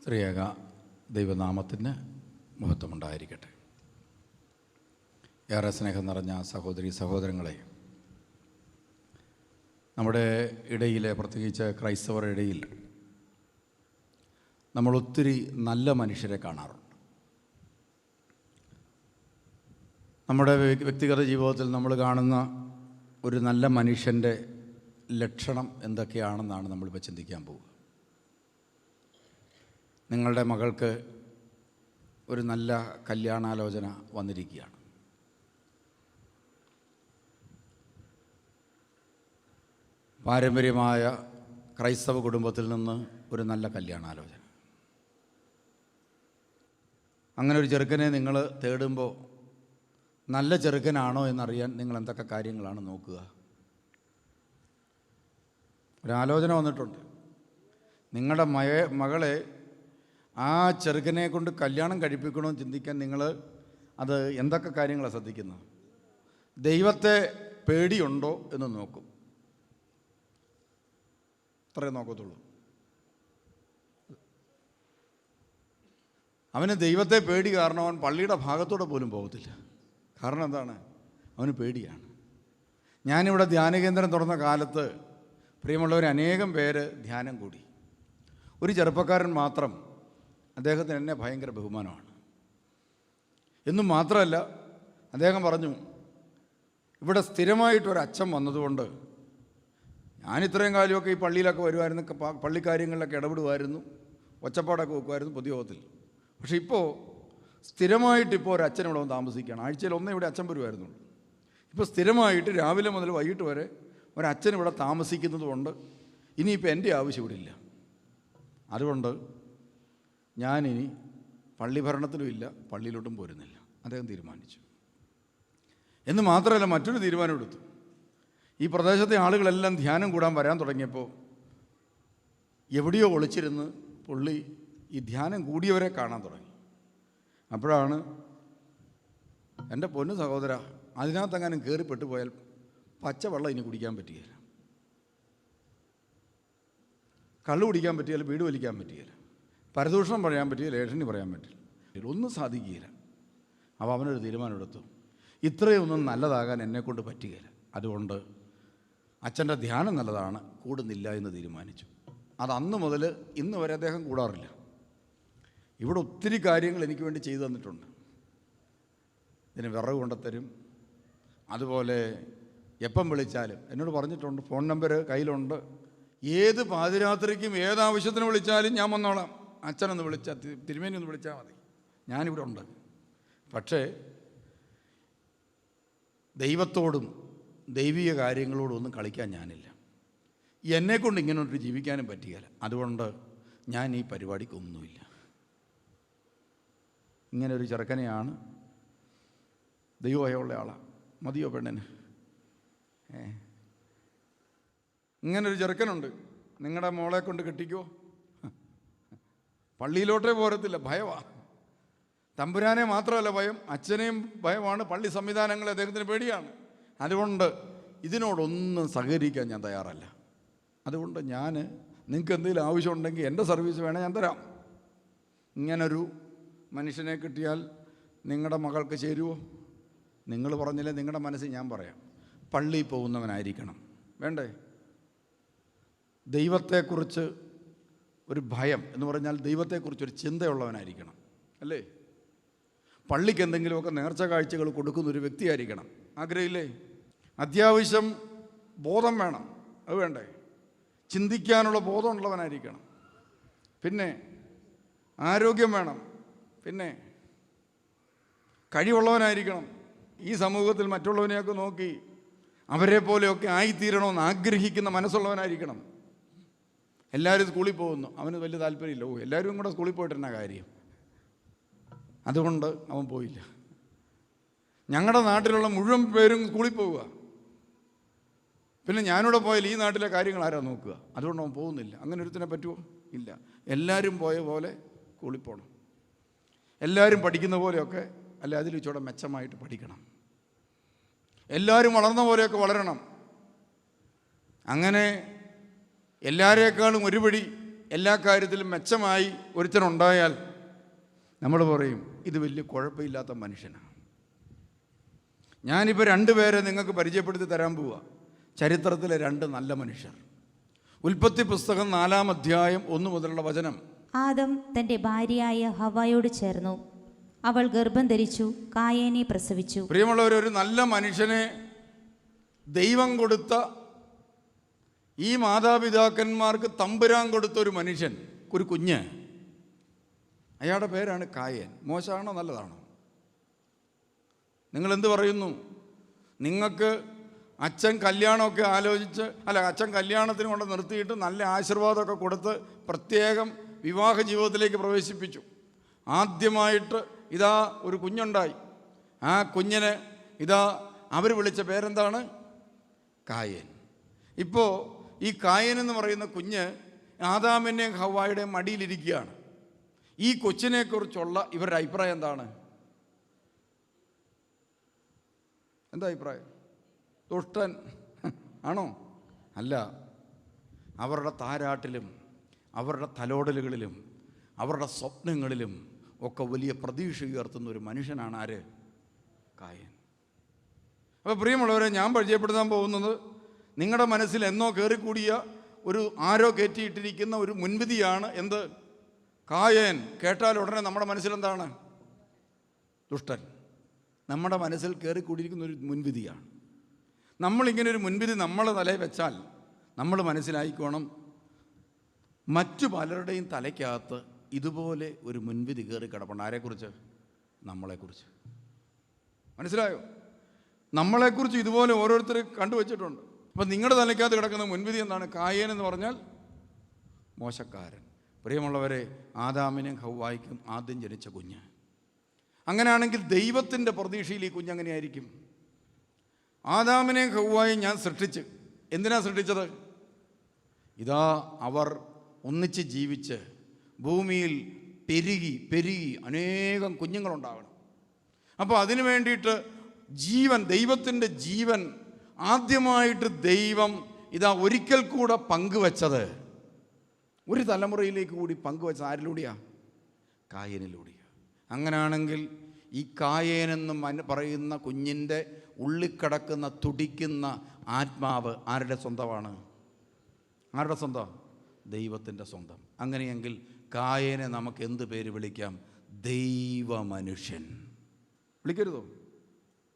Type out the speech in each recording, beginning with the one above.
ത്രിയേക ദൈവനാമത്തിന് മഹത്വമുണ്ടായിരിക്കട്ടെ. ഏറെ സ്നേഹം നിറഞ്ഞ സഹോദരി സഹോദരങ്ങളെ, നമ്മുടെ ഇടയിലെ, പ്രത്യേകിച്ച് ക്രൈസ്തവരുടെ ഇടയിൽ നമ്മൾ ഒത്തിരി നല്ല മനുഷ്യരെ കാണാറുണ്ട്. നമ്മുടെ വ്യക്തിഗത ജീവിതത്തിൽ നമ്മൾ കാണുന്ന ഒരു നല്ല മനുഷ്യൻ്റെ ലക്ഷണം എന്തൊക്കെയാണെന്നാണ് നമ്മളിപ്പോൾ ചിന്തിക്കാൻ പോവുക. നിങ്ങളുടെ മകൾക്ക് ഒരു നല്ല കല്യാണാലോചന വന്നിരിക്കുകയാണ്. പാരമ്പര്യമായ ക്രൈസ്തവ കുടുംബത്തിൽ നിന്ന് ഒരു നല്ല കല്യാണാലോചന. അങ്ങനെ ഒരു ചെറുക്കനെ നിങ്ങൾ തേടുമ്പോൾ നല്ല ചെറുക്കനാണോ എന്നറിയാൻ നിങ്ങൾ എന്തൊക്കെ കാര്യങ്ങളാണ് നോക്കുക? ഒരാലോചന വന്നിട്ടുണ്ട്. നിങ്ങളുടെ മകളെ ആ ചെറുക്കനെ കൊണ്ട് കല്യാണം കഴിപ്പിക്കണമെന്ന് ചിന്തിക്കാൻ നിങ്ങൾ അത് എന്തൊക്കെ കാര്യങ്ങളാണ് ശ്രദ്ധിക്കുന്നത്? ദൈവത്തെ പേടിയുണ്ടോ എന്ന് നോക്കും. അത്രയും നോക്കത്തുള്ളൂ. അവന് ദൈവത്തെ പേടി കാരണം അവൻ പള്ളിയുടെ ഭാഗത്തൂടെ പോലും പോകത്തില്ല. കാരണം എന്താണ്? അവന് പേടിയാണ്. ഞാനിവിടെ ധ്യാനകേന്ദ്രം തുറന്ന കാലത്ത് പ്രിയമുള്ളവർ അനേകം പേര് ധ്യാനം കൂടി. ഒരു ചെറുപ്പക്കാരൻ മാത്രം, അദ്ദേഹത്തിന് എന്നെ ഭയങ്കര ബഹുമാനമാണ്. എന്നും മാത്രമല്ല, അദ്ദേഹം പറഞ്ഞു, ഇവിടെ സ്ഥിരമായിട്ടൊരച്ഛൻ വന്നതുകൊണ്ട് ഞാൻ ഇത്രയും കാലമൊക്കെ ഈ പള്ളിയിലൊക്കെ വരുമായിരുന്നു, പള്ളിക്കാര്യങ്ങളിലൊക്കെ ഇടപെടുമായിരുന്നു, ഒച്ചപ്പാടൊക്കെ വെക്കുമായിരുന്നു പൊതുയോഗത്തിൽ. പക്ഷെ ഇപ്പോൾ സ്ഥിരമായിട്ടിപ്പോൾ ഒരു അച്ഛൻ ഇവിടെ വന്ന് താമസിക്കുകയാണ്. ആഴ്ചയിൽ ഒന്നേ ഇവിടെ അച്ഛൻ വരുമായിരുന്നുള്ളൂ. ഇപ്പോൾ സ്ഥിരമായിട്ട് രാവിലെ മുതൽ വൈകിട്ട് വരെ ഒരച്ഛൻ ഇവിടെ താമസിക്കുന്നത് കൊണ്ട് ഇനിയിപ്പോൾ എൻ്റെ ആവശ്യം ഇവിടെ ഇല്ല. അതുകൊണ്ട് ഞാനിനി പള്ളി ഭരണത്തിലും ഇല്ല, പള്ളിയിലോട്ടും പോരുന്നില്ല, അദ്ദേഹം തീരുമാനിച്ചു. എന്ന് മാത്രമല്ല, മറ്റൊരു തീരുമാനം എടുത്തു. ഈ പ്രദേശത്തെ ആളുകളെല്ലാം ധ്യാനം കൂടാൻ വരാൻ തുടങ്ങിയപ്പോൾ എവിടെയോ ഒളിച്ചിരുന്ന് പുള്ളി ഈ ധ്യാനം കൂടിയവരെ കാണാൻ തുടങ്ങി. അപ്പോഴാണ്, എൻ്റെ പൊന്നു സഹോദര, അതിനകത്തെങ്ങാനും കയറിപ്പെട്ടു പോയാൽ പച്ചവെള്ളം ഇനി കുടിക്കാൻ പറ്റുകയില്ല, കള്ളു കുടിക്കാൻ പറ്റുകയില്ല, വീട് വലിക്കാൻ പറ്റുകയില്ല, പരദൂഷണം പറയാൻ പറ്റുകയില്ല, ലേഷണി പറയാൻ പറ്റില്ല, ഒന്നും സാധിക്കുകയില്ല. അപ്പോൾ അവനൊരു തീരുമാനമെടുത്തു, ഇത്രയൊന്നും നല്ലതാകാൻ എന്നെക്കൊണ്ട് പറ്റുകയില്ല. അതുകൊണ്ട് അച്ഛൻ്റെ ധ്യാനം നല്ലതാണ്, കൂടുന്നില്ല എന്ന് തീരുമാനിച്ചു. അത് അന്ന് മുതൽ ഇന്ന് വരെ അദ്ദേഹം കൂടാറില്ല. ഇവിടെ ഒത്തിരി കാര്യങ്ങൾ എനിക്ക് വേണ്ടി ചെയ്തു തന്നിട്ടുണ്ട്. ഇതിന് വിറക് കൊണ്ടുത്തരും, അതുപോലെ എപ്പം വിളിച്ചാലും എന്നോട് പറഞ്ഞിട്ടുണ്ട്, ഫോൺ നമ്പർ കയ്യിലുണ്ട്, ഏത് പാതിരാത്രിക്കും ഏതാവശ്യത്തിന് വിളിച്ചാലും ഞാൻ വന്നോളാം, അച്ഛനൊന്ന് വിളിച്ചാൽ, തിരുമേനി ഒന്ന് വിളിച്ചാൽ മതി, ഞാനിവിടെ ഉണ്ട്. പക്ഷേ ദൈവത്തോടും ദൈവിക കാര്യങ്ങളോടും ഒന്നും കളിക്കാൻ ഞാനില്ല. എന്നെക്കൊണ്ട് ഇങ്ങനൊരു ജീവിക്കാനും പറ്റുകയില്ല. അതുകൊണ്ട് ഞാൻ ഈ പരിപാടിക്കൊന്നുമില്ല. ഇങ്ങനെ ഒരു ചെറുക്കനെയാണ്, ദൈവഭയമുള്ള ആളാണ്. മതിയോ പെണ്ണിന്? ഇങ്ങനൊരു ചെറുക്കനുണ്ട്. നിങ്ങളുടെ മോളെ കൊണ്ട് കെട്ടിക്കോ, പള്ളിയിലോട്ടേ പോരത്തില്ല, ഭയമാണ്. തമ്പുരാനെ മാത്രമല്ല ഭയം, അച്ഛനെയും ഭയമാണ്, പള്ളി സംവിധാനങ്ങളെ അദ്ദേഹത്തിന് പേടിയാണ്. അതുകൊണ്ട് ഇതിനോടൊന്നും സഹകരിക്കാൻ ഞാൻ തയ്യാറല്ല. അതുകൊണ്ട് നിങ്ങൾക്ക് എന്തെങ്കിലും ആവശ്യമുണ്ടെങ്കിൽ എൻ്റെ സർവീസ് വേണേൽ ഞാൻ തരാം. ഇങ്ങനൊരു മനുഷ്യനെ കിട്ടിയാൽ നിങ്ങളുടെ മകൾക്ക് ചേരുമോ? നിങ്ങൾ പറഞ്ഞില്ലേ, നിങ്ങളുടെ മനസ്സിൽ ഞാൻ പറയാം. പള്ളിയിൽ പോകുന്നവനായിരിക്കണം, വേണ്ടേ? ദൈവത്തെക്കുറിച്ച് ഒരു ഭയം എന്ന് പറഞ്ഞാൽ ദൈവത്തെക്കുറിച്ചൊരു ചിന്തയുള്ളവനായിരിക്കണം, അല്ലേ? പള്ളിക്ക് എന്തെങ്കിലുമൊക്കെ നേർച്ച കാഴ്ചകൾ കൊടുക്കുന്നൊരു വ്യക്തിയായിരിക്കണം, ആഗ്രഹമില്ലേ? അത്യാവശ്യം ബോധം വേണം, അത് വേണ്ടേ? ചിന്തിക്കാനുള്ള ബോധമുള്ളവനായിരിക്കണം. പിന്നെ ആരോഗ്യം വേണം, പിന്നെ കഴിവുള്ളവനായിരിക്കണം. ഈ സമൂഹത്തിൽ മറ്റുള്ളവനെയൊക്കെ നോക്കി അവരെ പോലെയൊക്കെ ആയിത്തീരണമെന്ന് ആഗ്രഹിക്കുന്ന മനസ്സുള്ളവനായിരിക്കണം. എല്ലാവരും സ്കൂളിൽ പോകുന്നു, അവന് വലിയ താല്പര്യമില്ല. എല്ലാവരും കൂടെ സ്കൂളിൽ പോയിട്ടിരുന്ന കാര്യം, അതുകൊണ്ട് അവൻ പോയില്ല. ഞങ്ങളുടെ നാട്ടിലുള്ള മുഴുവൻ പേരും സ്കൂളിൽ പോവുക, പിന്നെ ഞാനിവിടെ പോയാൽ ഈ നാട്ടിലെ കാര്യങ്ങൾ ആരാ നോക്കുക? അതുകൊണ്ട് അവൻ പോകുന്നില്ല. അങ്ങനെ ഒരുത്തിനെ പറ്റുമോ? ഇല്ല. എല്ലാവരും പോയ പോലെ സ്കൂളിൽ പോകണം, എല്ലാവരും പഠിക്കുന്ന പോലെയൊക്കെ, അല്ല അതിൽ വെച്ചോടെ മെച്ചമായിട്ട് പഠിക്കണം, എല്ലാവരും വളർന്ന പോലെയൊക്കെ വളരണം. അങ്ങനെ എല്ലാവരേക്കാളും ഒരുപടി എല്ലാ കാര്യത്തിലും മെച്ചമായി ഒരുത്തനുണ്ടായാൽ നമ്മൾ പറയും ഇത് വലിയ കുഴപ്പമില്ലാത്ത മനുഷ്യനാണ്. ഞാനിപ്പോൾ 2 പേരെ നിങ്ങൾക്ക് പരിചയപ്പെടുത്തി തരാൻ പോവുക, ചരിത്രത്തിലെ 2 നല്ല മനുഷ്യർ. ഉൽപ്പത്തി പുസ്തകം 4-ാം അധ്യായം 1 മുതലുള്ള വചനം. ആദം തൻ്റെ ഭാര്യയായ ഹവ്വായോട് ചേർന്നു, അവൾ ഗർഭം ധരിച്ചു, കായേനെ പ്രസവിച്ചു. പ്രിയമുള്ളവർ, ഒരു നല്ല മനുഷ്യനെ ദൈവം കൊടുത്ത, ഈ മാതാപിതാക്കന്മാർക്ക് തമ്പുരാൻ കൊടുത്ത ഒരു മനുഷ്യൻ, ഒരു കുഞ്ഞ്, അയാളുടെ പേരാണ് കായേൻ. മോശമാണോ നല്ലതാണോ? നിങ്ങളെന്ത് പറയുന്നു? നിങ്ങൾക്ക് അച്ഛൻ കല്യാണമൊക്കെ ആലോചിച്ച്, അച്ഛൻ കല്യാണത്തിന് കൊണ്ട് നിർത്തിയിട്ട് നല്ല ആശീർവാദമൊക്കെ കൊടുത്ത് പ്രത്യേകം വിവാഹ ജീവിതത്തിലേക്ക് പ്രവേശിപ്പിച്ചു. ആദ്യമായിട്ട് ഇതാ ഒരു കുഞ്ഞുണ്ടായി. ആ കുഞ്ഞിന് ഇതാ അവർ വിളിച്ച പേരെന്താണ്? കായേൻ. ഇപ്പോൾ ഈ കായേൻ എന്ന് പറയുന്ന കുഞ്ഞ് ആദാമിൻ്റെയും ഹവ്വായുടെയും മടിയിലിരിക്കുകയാണ്. ഈ കൊച്ചിനെക്കുറിച്ചുള്ള ഇവരുടെ അഭിപ്രായം എന്താണ്? എന്താ അഭിപ്രായം? ദുഷ്ടൻ ആണോ? അല്ല. അവരുടെ താരാട്ടിലും അവരുടെ തലോടലുകളിലും അവരുടെ സ്വപ്നങ്ങളിലും ഒക്കെ വലിയ പ്രതീക്ഷ ഉയർത്തുന്ന ഒരു മനുഷ്യനാണ് ആര്? കായേൻ. അപ്പോൾ പ്രിയമുള്ളവരെ, ഞാൻ പരിചയപ്പെടുത്താൻ പോകുന്നത് നിങ്ങളുടെ മനസ്സിൽ എന്നോ കയറിക്കൂടിയ ഒരു ആരോ കയറ്റിയിട്ടിരിക്കുന്ന ഒരു മുൻവിധിയാണ്. എന്ത്? കായേൻ. കേട്ടാൽ ഉടനെ നമ്മുടെ മനസ്സിലെന്താണ്? ദുഷ്ടൻ. നമ്മുടെ മനസ്സിൽ കയറിക്കൂടിയിരിക്കുന്ന ഒരു മുൻവിധിയാണ്. നമ്മളിങ്ങനെ ഒരു മുൻവിധി നമ്മളെ തലയിൽ വെച്ചാൽ നമ്മൾ മനസ്സിലായിക്കോണം, മറ്റു പലരുടെയും തലയ്ക്കകത്ത് ഇതുപോലെ ഒരു മുൻവിധി കയറി കിടപ്പുണ്ട്. ആരെക്കുറിച്ച്? നമ്മളെക്കുറിച്ച്. മനസ്സിലായോ? നമ്മളെക്കുറിച്ച് ഇതുപോലെ ഓരോരുത്തർ കണ്ടുവച്ചിട്ടുണ്ട്. അപ്പം നിങ്ങളുടെ തലയ്ക്കകത്ത് കിടക്കുന്ന മുൻവിധി എന്താണ്? കായേൻ എന്ന് പറഞ്ഞാൽ മോശക്കാരൻ. പ്രിയമുള്ളവരെ, ആദാമിനും ഹവ്വായ്ക്കും ആദ്യം ജനിച്ച കുഞ്ഞ്. അങ്ങനെയാണെങ്കിൽ ദൈവത്തിൻ്റെ പ്രതീക്ഷയിൽ ഈ കുഞ്ഞെങ്ങനെയായിരിക്കും? ആദാമിനെയും ഹവ്വായും ഞാൻ സൃഷ്ടിച്ച്, എന്തിനാ സൃഷ്ടിച്ചത്? ഇതാ അവർ ഒന്നിച്ച് ജീവിച്ച് ഭൂമിയിൽ പെരുകി അനേകം കുഞ്ഞുങ്ങളുണ്ടാകണം. അപ്പോൾ അതിനു വേണ്ടിയിട്ട് ജീവൻ, ദൈവത്തിൻ്റെ ജീവൻ ആദ്യമായിട്ട് ദൈവം ഇതാ ഒരിക്കൽ കൂടെ പങ്കുവച്ചത്, ഒരു തലമുറയിലേക്ക് കൂടി പങ്കുവച്ചത് ആരിലൂടെയാണ്? കായേനിലൂടെയാണ്. അങ്ങനെയാണെങ്കിൽ ഈ കായേനെന്ന് പറയുന്ന കുഞ്ഞിൻ്റെ ഉള്ളിക്കിടക്കുന്ന തുടിക്കുന്ന ആത്മാവ് ആരുടെ സ്വന്തമാണ്? ആരുടെ സ്വന്തം? ദൈവത്തിൻ്റെ സ്വന്തം. അങ്ങനെയെങ്കിൽ കായേനെ നമുക്ക് എന്ത് പേര് വിളിക്കാം? ദൈവമനുഷ്യൻ. വിളിക്കരുതോ?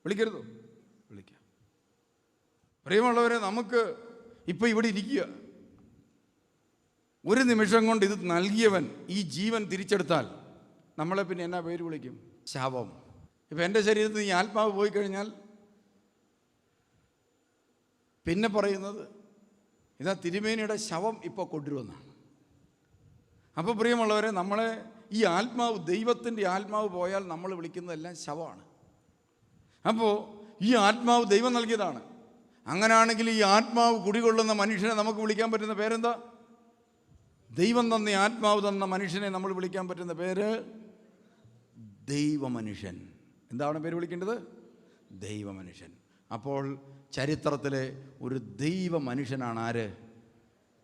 വിളിക്കാം. പ്രിയമുള്ളവരെ, നമുക്ക് ഇപ്പോൾ ഇവിടെ ഇരിക്കുക, ഒരു നിമിഷം കൊണ്ട് ഇത് നൽകിയവൻ ഈ ജീവൻ തിരിച്ചെടുത്താൽ നമ്മളെ പിന്നെ എന്നാ പേര് വിളിക്കും? ശവം. ഇപ്പം എൻ്റെ ശരീരത്തിൽ ഈ ആത്മാവ് പോയി കഴിഞ്ഞാൽ പിന്നെ പറയുന്നത് ഇതാ തിരുമേനിയുടെ ശവം ഇപ്പോൾ കൊണ്ടുവരുമെന്നാണ്. അപ്പോൾ പ്രിയമുള്ളവരെ, നമ്മളെ ഈ ആത്മാവ്, ദൈവത്തിൻ്റെ ആത്മാവ് പോയാൽ നമ്മൾ വിളിക്കുന്നതെല്ലാം ശവമാണ്. അപ്പോൾ ഈ ആത്മാവ് ദൈവം നൽകിയതാണ്. അങ്ങനെയാണെങ്കിൽ ഈ ആത്മാവ് കുടികൊള്ളുന്ന മനുഷ്യനെ നമുക്ക് വിളിക്കാൻ പറ്റുന്ന പേരെന്താ? ദൈവം തന്ന ആത്മാവ് തന്ന മനുഷ്യനെ നമ്മൾ വിളിക്കാൻ പറ്റുന്ന പേര് ദൈവമനുഷ്യൻ. എന്താണ് പേര് വിളിക്കേണ്ടത്? ദൈവമനുഷ്യൻ. അപ്പോൾ ചരിത്രത്തിലെ ഒരു ദൈവ മനുഷ്യനാണ് ആര്?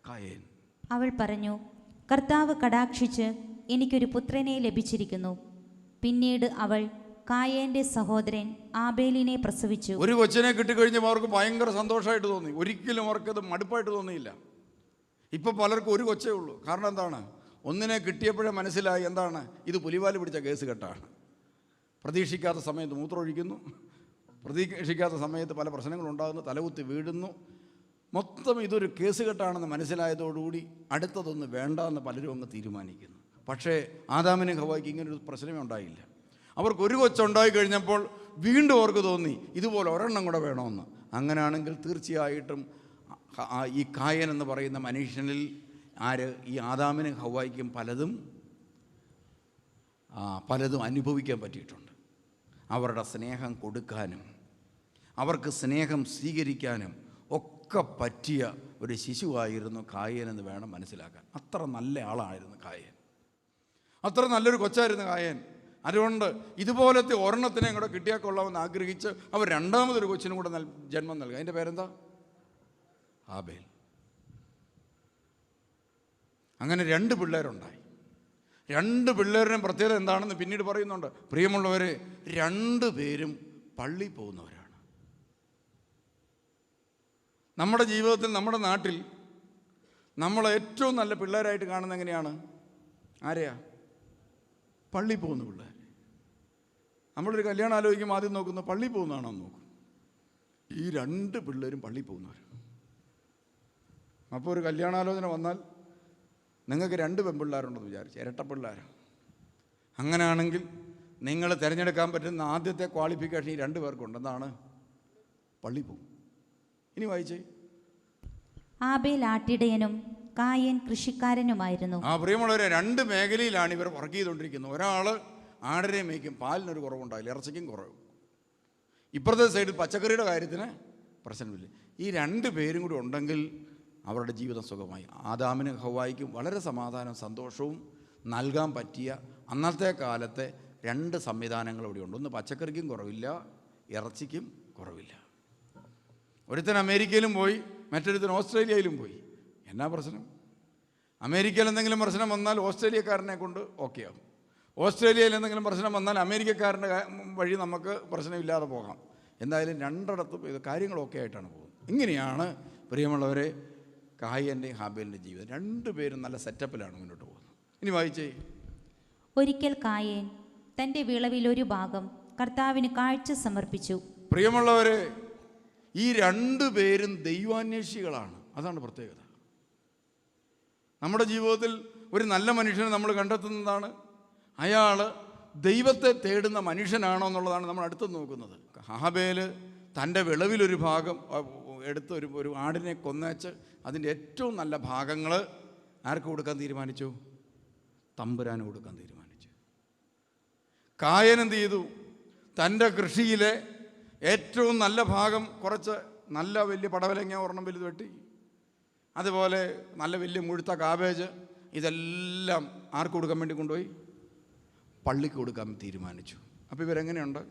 കായേൻ. അവൾ പറഞ്ഞു, കർത്താവ് കടാക്ഷിച്ച് എനിക്കൊരു പുത്രനെ ലഭിച്ചിരിക്കുന്നു. പിന്നീട് അവൾ കായേന്റെ സഹോദരൻ ആബേലിനെ പ്രസവിച്ചു. ഒരു കൊച്ചിനെ കിട്ടിക്കഴിഞ്ഞപ്പോൾ അവർക്ക് ഭയങ്കര സന്തോഷമായിട്ട് തോന്നി. ഒരിക്കലും അവർക്കത് മടുപ്പായിട്ട് തോന്നിയില്ല. ഇപ്പം പലർക്കും ഒരു കൊച്ചേ ഉള്ളൂ. കാരണം എന്താണ്? ഒന്നിനെ കിട്ടിയപ്പോഴേ മനസ്സിലായി എന്താണ്? ഇത് പുലിവാല് പിടിച്ച കേസ് കെട്ടാണ്. പ്രതീക്ഷിക്കാത്ത സമയത്ത് മൂത്രമൊഴിക്കുന്നു, പ്രതീക്ഷിക്കാത്ത സമയത്ത് പല പ്രശ്നങ്ങളുണ്ടാകുന്നു, തലകുത്തി വീഴുന്നു. മൊത്തം ഇതൊരു കേസ് കെട്ടാണെന്ന് മനസ്സിലായതോടുകൂടി അടുത്തതൊന്നും വേണ്ടെന്ന് പലരും അങ്ങ് തീരുമാനിക്കുന്നു. പക്ഷേ ആദാമിനും ഹവ്വായ്ക്കും ഇങ്ങനൊരു പ്രശ്നമേ ഉണ്ടായില്ല. അവർക്കൊരു കൊച്ചുണ്ടായി കഴിഞ്ഞപ്പോൾ വീണ്ടും അവർക്ക് തോന്നി ഇതുപോലെ ഒരെണ്ണം കൂടെ വേണമെന്ന്. അങ്ങനെയാണെങ്കിൽ തീർച്ചയായിട്ടും ഈ കായേൻ എന്ന് പറയുന്ന മനുഷ്യനിൽ ഈ ആദാമിനും ഹവ്വായ്ക്കും പലതും അനുഭവിക്കാൻ പറ്റിയിട്ടുണ്ട്. അവരുടെ സ്നേഹം കൊടുക്കാനും അവർക്ക് സ്നേഹം സ്വീകരിക്കാനും ഒക്കെ പറ്റിയ ഒരു ശിശുവായിരുന്നു കായേൻ എന്ന് വേണം മനസ്സിലാക്കാൻ. അത്ര നല്ല ആളായിരുന്നു കായേൻ. അത്ര നല്ലൊരു കൊച്ചായിരുന്നു കായേൻ. അതുകൊണ്ട് ഇതുപോലത്തെ ഒരെണ്ണത്തിനെ കൂടെ കിട്ടിയാൽ കൊള്ളാമെന്ന് ആഗ്രഹിച്ച് അവർ രണ്ടാമതൊരു കൊച്ചിനും കൂടെ ജന്മം നൽകി. അതിൻ്റെ പേരെന്താ? ആബേൽ. അങ്ങനെ 2 പിള്ളേരുണ്ടായി. 2 പിള്ളേരുടെയും പ്രത്യേകത എന്താണെന്ന് പിന്നീട് പറയുന്നുണ്ട്. പ്രിയമുള്ളവരെ, 2 പേരും പള്ളി പോകുന്നവരാണ്. നമ്മുടെ ജീവിതത്തിൽ, നമ്മുടെ നാട്ടിൽ നമ്മൾ ഏറ്റവും നല്ല പിള്ളേരായിട്ട് കാണുന്നത് എങ്ങനെയാണ്? ആരെയാ? പള്ളി പോകുന്ന പിള്ളേർ. നമ്മളൊരു കല്യാണം ആലോചിക്കുമ്പോൾ ആദ്യം നോക്കുന്നത് പള്ളി പോകുന്നതാണോ എന്ന് നോക്കും. ഈ 2 പിള്ളേരും പള്ളി പോകുന്നവർ. അപ്പോൾ ഒരു കല്യാണാലോചന വന്നാൽ നിങ്ങൾക്ക് 2 പെൺപിള്ളേരുണ്ടെന്ന് വിചാരിച്ചു, ഇരട്ട പിള്ളേർ. അങ്ങനെയാണെങ്കിൽ നിങ്ങൾ തിരഞ്ഞെടുക്കാൻ പറ്റുന്ന ആദ്യത്തെ ക്വാളിഫിക്കേഷൻ ഈ 2 പേർക്കുണ്ട്. എന്താണ്? പള്ളി പോകും. ഇനി വായിച്ചേ. ആബേൽ ആട്ടിടയനും കായൻ കൃഷിക്കാരനുമായിരുന്നു. പ്രിയമുള്ളവരെ, 2 മേഖലയിലാണ് ഇവർ വർക്ക് ചെയ്തുകൊണ്ടിരിക്കുന്നത്. ഒരാൾ ആടിനെ മേയ്ക്കും, പാലിനൊരു കുറവുണ്ടായില്ല, ഇറച്ചിക്കും കുറവ്. ഇപ്പുറത്തെ സൈഡിൽ പച്ചക്കറിയുടെ കാര്യത്തിന് പ്രശ്നമില്ല. ഈ 2 പേരും കൂടി ഉണ്ടെങ്കിൽ അവരുടെ ജീവിതം സുഖമായി. ആദാമിനും ഹവ്വായിക്കും വളരെ സമാധാനവും സന്തോഷവും നൽകാൻ പറ്റിയ അന്നത്തെ കാലത്തെ 2 സംവിധാനങ്ങൾ ഇവിടെ ഉണ്ട്. ഒന്ന് പച്ചക്കറിക്കും കുറവില്ല, ഇറച്ചിക്കും കുറവില്ല. ഒരുത്തൻ അമേരിക്കയിലും പോയി, മറ്റൊരുത്തൻ ഓസ്ട്രേലിയയിലും പോയി. എന്നാ പ്രശ്നം? അമേരിക്കയിൽ എന്തെങ്കിലും പ്രശ്നം വന്നാൽ ഓസ്ട്രേലിയക്കാരനെ കൊണ്ട് ഓക്കെ ആകും. ഓസ്ട്രേലിയയിൽ എന്തെങ്കിലും പ്രശ്നം വന്നാൽ അമേരിക്കക്കാരൻ്റെ വഴി നമുക്ക് പ്രശ്നമില്ലാതെ പോകാം. എന്തായാലും 2ഇടത്തും ഇത് കാര്യങ്ങളൊക്കെ ആയിട്ടാണ് പോകുന്നത്. ഇങ്ങനെയാണ് പ്രിയമുള്ളവരെ കായൻ്റെയും ഹാബേലിൻ്റെയും ജീവിതം. 2 പേരും നല്ല സെറ്റപ്പിലാണ് മുന്നോട്ട് പോകുന്നത്. ഇനി വായിച്ചേ. ഒരിക്കൽ കായേൻ തൻ്റെ വിളവിൽ ഒരു ഭാഗം കർത്താവിന് കാഴ്ച സമർപ്പിച്ചു. പ്രിയമുള്ളവരെ, ഈ 2 പേരും ദൈവാന്വേഷികളാണ്. അതാണ് പ്രത്യേകത. നമ്മുടെ ജീവിതത്തിൽ ഒരു നല്ല മനുഷ്യനെ നമ്മൾ കണ്ടെത്തുന്നതാണ് അയാൾ ദൈവത്തെ തേടുന്ന മനുഷ്യനാണോ എന്നുള്ളതാണ് നമ്മൾ അടുത്ത് നോക്കുന്നത്. ഹാബേൽ തൻ്റെ വിളവിലൊരു ഭാഗം എടുത്ത് ഒരു ആടിനെ കൊന്നേച്ച് അതിൻ്റെ ഏറ്റവും നല്ല ഭാഗങ്ങൾ ആർക്ക് കൊടുക്കാൻ തീരുമാനിച്ചു? തമ്പുരാന് കൊടുക്കാൻ തീരുമാനിച്ചു. കായൻ എന്ത് ചെയ്തു? തൻ്റെ കൃഷിയിലെ ഏറ്റവും നല്ല ഭാഗം കുറച്ച് നല്ല വലിയ പടവലങ്ങ ഒരെണ്ണം വലുത് വെട്ടി, അതുപോലെ നല്ല വലിയ മുഴുത്ത കാബേജ്, ഇതെല്ലാം ആർക്ക് കൊടുക്കാൻ വേണ്ടി കൊണ്ടുപോയി? പള്ളിക്ക് കൊടുക്കാൻ തീരുമാനിച്ചു. അപ്പോൾ ഇവരെങ്ങനെയുണ്ട്?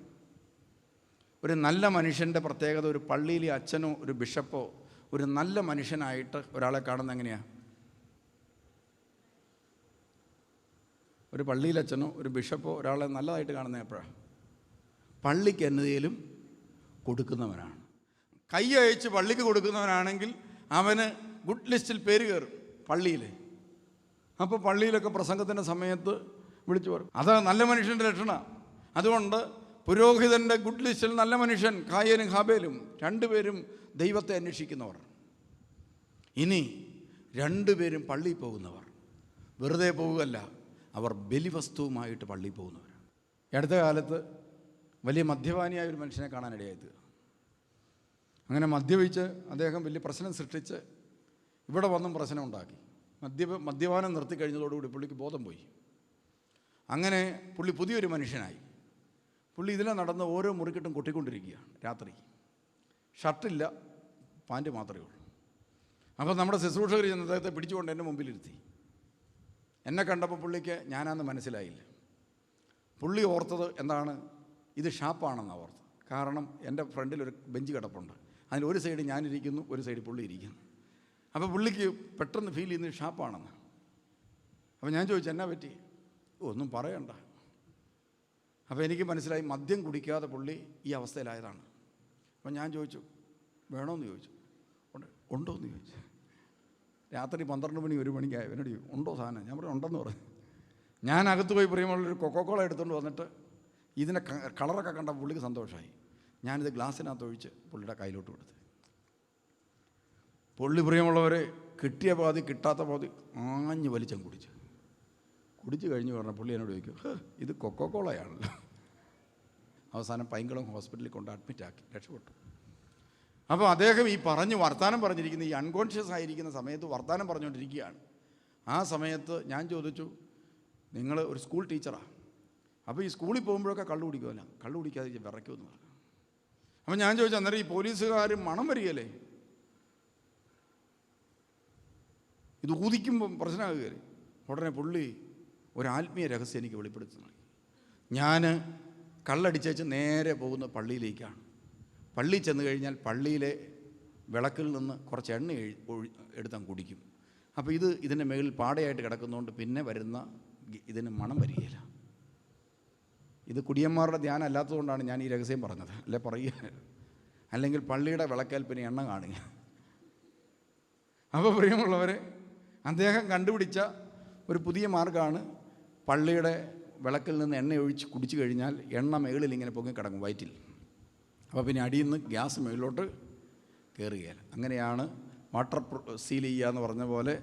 ഒരു നല്ല മനുഷ്യൻ്റെ പ്രത്യേകത, ഒരു പള്ളിയിലെ അച്ഛനോ ഒരു ബിഷപ്പോ ഒരു നല്ല മനുഷ്യനായിട്ട് ഒരാളെ കാണുന്നത് എങ്ങനെയാണ്? ഒരു പള്ളിയിലെ അച്ഛനോ ഒരു ബിഷപ്പോ ഒരാളെ നല്ലതായിട്ട് കാണുന്നത് എപ്പോഴാണ്? പള്ളിക്ക് എന്നതേലും കൊടുക്കുന്നവനാണ്. കൈ അയച്ച് പള്ളിക്ക് കൊടുക്കുന്നവനാണെങ്കിൽ അവന് ഗുഡ് ലിസ്റ്റിൽ പേര് കയറും പള്ളിയിൽ. അപ്പോൾ പള്ളിയിലൊക്കെ പ്രസംഗത്തിൻ്റെ സമയത്ത് വിളിച്ചു പറയും. അത് നല്ല മനുഷ്യൻ്റെ ലക്ഷണമാണ്. അതുകൊണ്ട് പുരോഹിതൻ്റെ ഗുഡ് ലിസ്റ്റിൽ നല്ല മനുഷ്യൻ കായനും ഹാബേലും 2 പേരും ദൈവത്തെ അന്വേഷിക്കുന്നവർ. ഇനി 2 പേരും പള്ളിയിൽ പോകുന്നവർ. വെറുതെ പോവുകയല്ല, അവർ ബലിവസ്തുവുമായിട്ട് പള്ളിയിൽ പോകുന്നവർ. അടുത്ത കാലത്ത് വലിയ മദ്യപാനിയായ ഒരു മനുഷ്യനെ കാണാനിടയായത്. അങ്ങനെ മദ്യപിച്ച് അദ്ദേഹം വലിയ പ്രശ്നം സൃഷ്ടിച്ച് ഇവിടെ വന്നും പ്രശ്നം ഉണ്ടാക്കി. മദ്യപാനം നിർത്തി കഴിഞ്ഞതോടുകൂടി പുള്ളിക്ക് ബോധം പോയി. അങ്ങനെ പുള്ളി പുതിയൊരു മനുഷ്യനായി. പുള്ളി ഇതിലെ നടന്ന് ഓരോ മുറിക്കിട്ടും കൊട്ടിക്കൊണ്ടിരിക്കുകയാണ്. രാത്രി ഷർട്ടില്ല, പാൻറ്റ് മാത്രമേ ഉള്ളൂ. അപ്പോൾ നമ്മുടെ ശുശ്രൂഷകർ ചെന്ന് അദ്ദേഹത്തെ പിടിച്ചുകൊണ്ട് എൻ്റെ മുമ്പിലിരുത്തി. എന്നെ കണ്ടപ്പോൾ പുള്ളിക്ക് ഞാനാന്ന് മനസ്സിലായില്ല. പുള്ളി ഓർത്തത് എന്താണ്? ഇത് ഷാപ്പാണെന്നാണ് ഓർത്തത്. കാരണം എൻ്റെ ഫ്രണ്ടിലൊരു ബെഞ്ച് കിടപ്പുണ്ട്, അതിൽ ഒരു സൈഡ് ഞാനിരിക്കുന്നു, ഒരു സൈഡ് പുള്ളി ഇരിക്കുന്നു. അപ്പോൾ പുള്ളിക്ക് പെട്ടെന്ന് ഫീൽ ചെയ്യുന്നത് ഷാപ്പാണെന്ന്. അപ്പോൾ ഞാൻ ചോദിച്ചു, എന്നാ പറ്റി? ഒന്നും പറയണ്ട. അപ്പോൾ എനിക്ക് മനസ്സിലായി മദ്യം കുടിക്കാതെ പുള്ളി ഈ അവസ്ഥയിലായതാണ്. അപ്പോൾ ഞാൻ ചോദിച്ചു, വേണമെന്ന് ചോദിച്ചു. ഉണ്ടോയെന്ന് ചോദിച്ചു. രാത്രി 12 മണി 1 മണിക്കായി എന്നോട് ഉണ്ടോ സാധനം? ഞാൻ പറഞ്ഞു ഉണ്ടെന്ന് പറഞ്ഞു. ഞാൻ അകത്ത് പോയി പ്രിയമുള്ളൊരു കൊക്കോക്കോള എടുത്തുകൊണ്ട് വന്നിട്ട് ഇതിൻ്റെ കളറൊക്കെ കണ്ട പുള്ളിക്ക് സന്തോഷമായി. ഞാനിത് ഗ്ലാസ്സിനകത്ത് ഒഴിച്ച് പുള്ളിയുടെ കയ്യിലോട്ട് കൊടുത്തു. പുള്ളി പ്രിയമുള്ളവരെ കിട്ടിയ പാതി കിട്ടാത്ത പാതി ആഞ്ഞ് വലിച്ചം കുടിച്ചു കഴിഞ്ഞ് പറഞ്ഞ പുള്ളി എന്നോട് ചോദിക്കും, ഇത് കൊക്കോക്കോളയാണല്ലോ. അവസാനം പൈങ്കുളം ഹോസ്പിറ്റലിൽ കൊണ്ട് അഡ്മിറ്റാക്കി, രക്ഷപ്പെട്ടു. അപ്പോൾ അദ്ദേഹം ഈ വർത്തമാനം പറഞ്ഞിരിക്കുന്ന ഈ അൺകോൺഷ്യസ് ആയിരിക്കുന്ന സമയത്ത് വർത്തമാനം പറഞ്ഞുകൊണ്ടിരിക്കുകയാണ്. ആ സമയത്ത് ഞാൻ ചോദിച്ചു, നിങ്ങൾ ഒരു സ്കൂൾ ടീച്ചറാണ്, അപ്പോൾ ഈ സ്കൂളിൽ പോകുമ്പോഴൊക്കെ കള്ളു കുടിക്കുമല്ല, കള്ളു കുടിക്കാതെ വിറയ്ക്കുമെന്ന് പറഞ്ഞു. അപ്പോൾ ഞാൻ ചോദിച്ചു, അന്നേരം ഈ പോലീസുകാർ മണം വരികയല്ലേ, ഇത് ഊതിക്കുമ്പം പ്രശ്നമാകുകയല്ലേ? ഉടനെ പുള്ളി ഒരാത്മീയ രഹസ്യം എനിക്ക് വെളിപ്പെടുത്തി നൽകി. ഞാൻ കള്ളടിച്ചേച്ച് നേരെ പോകുന്ന പള്ളിയിലേക്കാണ്. പള്ളിയിൽ ചെന്ന് കഴിഞ്ഞാൽ പള്ളിയിലെ വിളക്കിൽ നിന്ന് കുറച്ച് എണ്ണ എടുത്താൽ കുടിക്കും. അപ്പോൾ ഇതിൻ്റെ മേളിൽ പാടയായിട്ട് കിടക്കുന്നതുകൊണ്ട് പിന്നെ വരുന്ന ഇതിന് മണം വരികയില്ല. ഇത് കുടിയന്മാരുടെ ധ്യാനം അല്ലാത്തതുകൊണ്ടാണ് ഞാൻ ഈ രഹസ്യം പറഞ്ഞത്, അല്ലെ പറയുക, അല്ലെങ്കിൽ പള്ളിയുടെ വിളക്കേൽ പിന്നെ എണ്ണ കാണുക. അപ്പോൾ പ്രിയമുള്ളവരെ, അദ്ദേഹം കണ്ടുപിടിച്ച ഒരു പുതിയ മാർഗ്ഗമാണ് പള്ളിയുടെ വിളക്കിൽ നിന്ന് എണ്ണ ഒഴിച്ച് കുടിച്ചു കഴിഞ്ഞാൽ എണ്ണ മേളിൽ ഇങ്ങനെ പൊങ്ങിക്കിടക്കും വയറ്റിൽ. അപ്പോൾ പിന്നെ അടിയിൽ നിന്ന് ഗ്യാസ് മേളിലോട്ട് കയറുകയില്ല. അങ്ങനെയാണ് വാട്ടർ സീൽ ചെയ്യുക എന്ന് പറഞ്ഞ പോലെ